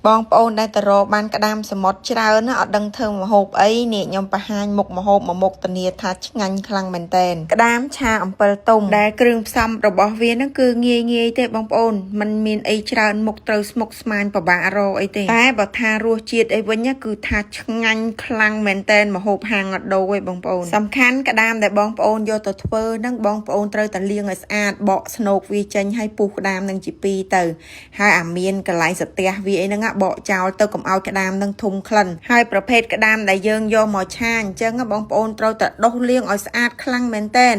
បងប្អូនដែលទៅរកបានក្តាមសមុទ្រច្រើនណាអត់ដឹងធ្វើម្ហូបអីនេះខ្ញុំបង្ហាញមុខម្ហូបមួយមុខធានាថាឆ្ងាញ់ខ្លាំងមែនតើក្តាមឆាអំពិលទុំដែលគ្រឿងផ្សំរបស់វាហ្នឹងគឺងាយទេបងប្អូនมันមានអីច្រើនមុខត្រូវស្មុគស្មាញពិបាករកអីទេតែបើថារសជាតិអីវិញគឺថាឆ្ងាញ់ខ្លាំងមែនតើម្ហូបហាងអត់ដូរទេបងប្អូនសំខាន់ក្តាមដែលបងប្អូនយកទៅធ្វើហ្នឹងបងប្អូនត្រូវតែលាងឲ្យស្អាតបកស្នូកវាចេញឲ្យពុះក្តាមនឹងជាពីរទៅហើយអាមានកន្លែងសទះវាអីហ្នឹងបកចោលទៅកុំឲ្យក្តាមនឹងធំក្លិនហើយប្រភេទក្តាមដែលយើងយកមកឆាអញ្ចឹងបងប្អូនត្រូវតែដុសលាងឲ្យស្អាតខ្លាំងមែនតើ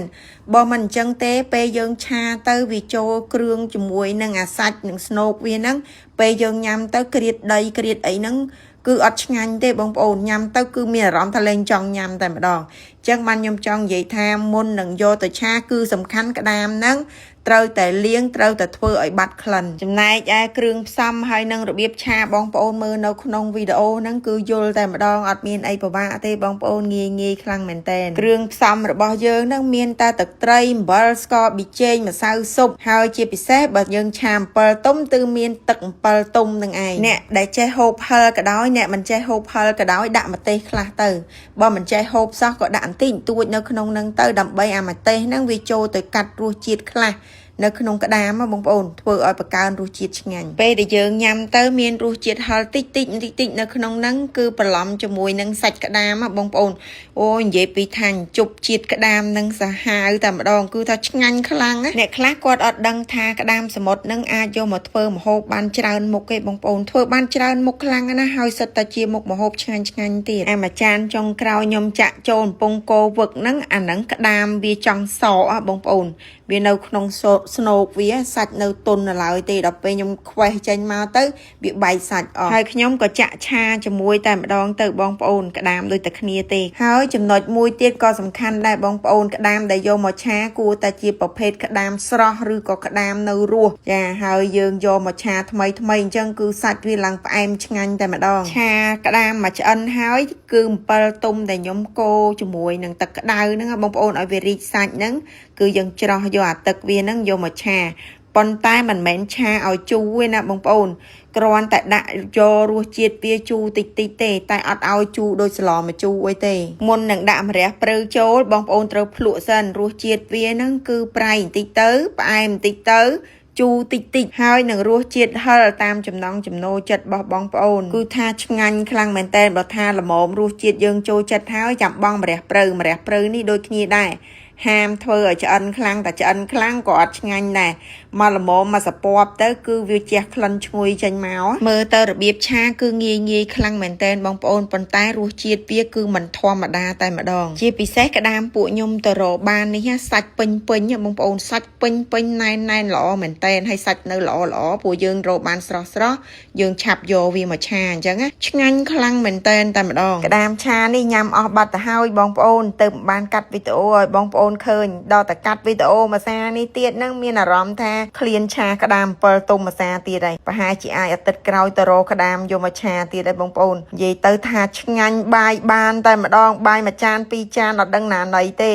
បើមិនអញ្ចឹងទេពេលយើងឆាទៅវាចូលគ្រឿងជាមួយនឹងអាសាច់និងស្នូកវាហ្នឹងពេលយើងញ៉ាំទៅក្រៀតដីក្រៀតអីហ្នឹងគឺអត់ឆ្ងាញ់ទេបងប្អូនញ៉ាំទៅគឺមានអារម្មណ៍ថាលែងចង់ញ៉ាំតែម្ដងអញ្ចឹងបានខ្ញុំចង់និយាយថាមុននឹងយកទៅឆាគឺសំខាន់ក្តាមហ្នឹងត្រូវតែលាងត្រូវតែធ្វើឲ្យបាត់ក្លិនចំណែកឯគ្រឿងផ្សំហើយនឹងរបៀបឆាបងប្អូនមើលនៅក្នុងវីដេអូហ្នឹងគឺយល់តែម្ដងអត់មានអីពិបាកទេបងប្អូនងាយខ្លាំងមែនតើគ្រឿងផ្សំរបស់យើងហ្នឹងមានតែទឹកត្រីអំបិលស្ករប៊ីចេងម្សៅស៊ុបហើយជាពិសេសបើយើងឆាអំពិលទុំគឺមានទឹកអំពិលទុំនឹងឯងអ្នកដែលចេះហូបហិលក៏ដោយអ្នកមិនចេះហូបហិលក៏ដោយដាក់ម្ទេសខ្លះទៅបើមិនចេះហូបសោះក៏ដាក់បន្តិចបន្តួចនៅក្នុងហ្នឹងទៅដើម្បីអាម្ទេសហ្នឹងវាចូលទៅកាត់រសជាតិខ្លះនៅក្នុងក្តាមបងប្អូនធ្វើឲ្យបង្កើនរសជាតិឆ្ងាញ់ពេលដែលយើងញ៉ាំទៅមានរសជាតិហឹរតិចនៅក្នុងហ្នឹងគឺបន្លំជាមួយនឹងសាច់ក្តាមបងប្អូនអូនិយាយពីថាជប់ជាតិក្តាមនឹងសាហាវតែម្ដងគឺថាឆ្ងាញ់ខ្លាំងណាអ្នកខ្លះគាត់អត់ដឹងថាក្តាមសមុទ្រនឹងអាចយកមកធ្វើម្ហូបបានច្រើនមុខទេបងប្អូនធ្វើបានច្រើនមុខខ្លាំងណាស់ហើយសិតតែជាមុខម្ហូបឆ្ងាញ់ទៀតអាមួយចានចុងក្រោយខ្ញុំចាក់ចូលកំពង់គោវឹកហ្នឹងអាហ្នឹងក្តាមវាចង់សបងប្អូនវានៅក្នុងស្នូកវាសាច់នៅទុននៅឡើយទេដល់ពេលខ្ញុំខ្វេះចេញមកទៅវាបែកសាច់អស់ហើយខ្ញុំក៏ចាក់ឆាជាមួយតែម្ដងទៅបងប្អូនក្តាមដូចតែគ្នាទេហើយចំណុចមួយទៀតក៏សំខាន់ដែរបងប្អូនក្តាមដែលយកមកឆាគួរតែជាប្រភេទក្តាមស្រស់ឬក៏ក្តាមនៅរស់ចាហើយយើងយកមកឆាថ្មីអញ្ចឹងគឺសាច់វាឡើងផ្អែមឆ្ងាញ់តែម្ដងឆាក្តាមមកឆ្អិនហើយគឺអំពិលទុំដែលខ្ញុំកូរជាមួយនឹងទឹកក្តៅហ្នឹងបងប្អូនឲ្យវារីកសាច់ហ្នឹងគឺយើងច្រោះយកអាទឹកវាហ្នឹងយកមកឆាប៉ុន្តែមិនមែនឆាឲ្យជូរទេណាបងប្អូនគ្រាន់តែដាក់យករសជាតិវាជូរតិចទេតែអត់ឲ្យជូរដូចស្លម្ជូរអីទេមុននឹងដាក់ម្រះព្រៅចូលបងប្អូនត្រូវភ្លក់សិនរសជាតិវាហ្នឹងគឺប្រៃបន្តិចទៅផ្អែមបន្តិចទៅជូរតិចហើយនឹងរសជាតិហឹរតាមចំណង់ចំណូលចិត្តរបស់បងប្អូនគឺថាឆ្ងាញ់ខ្លាំងមែនតើបើថាល្មមរសជាតិយើងចូលចិត្តហើយចាំបងម្រះព្រៅនេះដូចគ្នាដែរហាមធ្វើឲ្យឆ្អិនខ្លាំងតែឆ្អិនខ្លាំងក៏អត់ឆ្ងាញ់ដែរមកល្មមមកសពបទៅគឺវាជះក្លិនឈ្ងុយចេញមកមើលទៅរបៀបឆាគឺងាយខ្លាំងមែនតើបងប្អូនប៉ុន្តែរសជាតិវាគឺមិនធម្មតាតែម្ដងជាពិសេសក្តាមពួកខ្ញុំទៅរកបាននេះសាច់ពេញបងប្អូនសាច់ពេញណែនល្អមែនតើហើយសាច់នៅល្អពួកយើងរកបានស្រស់យើងឆាប់យកវាមកឆាអញ្ចឹងឆ្ងាញ់ខ្លាំងមែនតើតែម្ដងក្តាមឆានេះញ៉ាំអស់បាត់ទៅហើយបងប្អូនទៅបានកាត់វីដេអូឲ្យបងប្អូនឃើញដល់តែកាត់វីដេអូមួយសារនេះទៀតហ្នឹងមានអារម្មណ៍ថាឃ្លានឆាក្តាមអំពិលទុំមួយសារទៀតហើយប្រហែលជាអាចអាទិត្យក្រោយទៅរកក្តាមយកមកឆាទៀតហើយបងប្អូននិយាយទៅថាឆ្ងាញ់បាយបានតែម្ដងបាយមួយចានពីរចានអត់ដឹងណាណីទេ